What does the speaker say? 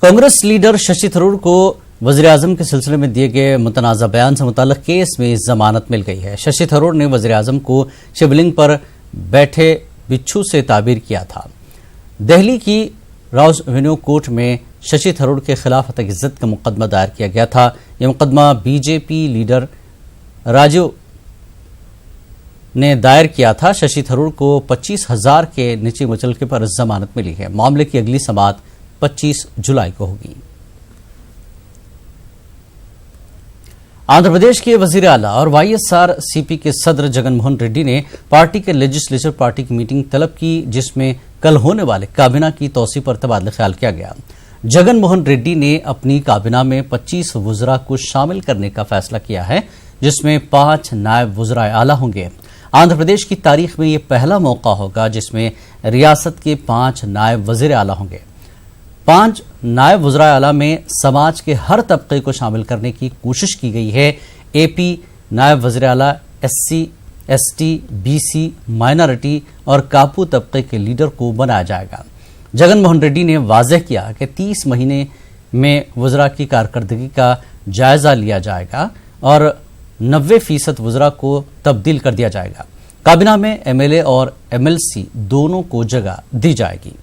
Congress leader Shashi Tharoor को वज़ीर-ए-आज़म के सिलसिले में दिए गए मुतनाज़ा बयान से मुताल्लिक़ केस में जमानत मिल गई है। शशि थरूर ने वज़ीर-ए-आज़म को शिवलिंग पर बैठे बिच्छू से ताबीर किया था। दिल्ली की राउस एवेन्यू कोर्ट में शशि थरूर के खिलाफ हत्या इज्जत का मुकदमा दायर किया गया था। यह मुकदमा बीजेपी लीडर राजू ने दायर किया था। शशि थरूर को 25,000 के निजी मुचलके पर जमानत मिली है। मामले की अगली समाअत 25 जुलाई को होगी। आंध्र प्रदेश के वजीर आला और वाईएसआरसीपी के सदर जगन मोहन रेड्डी ने पार्टी के लेजिस्लेचर पार्टी की मीटिंग तलब की, जिसमें कल होने वाले काबीना की तौसीह पर तबादला ख्याल किया गया। जगन मोहन रेड्डी ने अपनी काबीना में 25 वुज़रा को शामिल करने का फैसला किया है, जिसमें 5 नायब वुज़राए आला होंगे। आंध्र प्रदेश की तारीख में यह पहला मौका होगा जिसमें रियासत के 5 नायब वज़ीर आला होंगे। 5 नायब वज़ीर आला में समाज के हर तबके को शामिल करने की कोशिश की गई है। एपी नायब वज़ीर आला एससी, एसटी, बीसी, माइनॉरिटी और कापू तबके के लीडर को बनाया जाएगा। जगन मोहन रेड्डी ने वाज़ेह किया कि 30 महीने में वज़रा की कारकर्दगी का जायजा लिया जाएगा और 90% वज़रा को तब्दील कर दिया जाएगा। काबीना में एमएलए और एमएलसी दोनों को जगह दी जाएगी।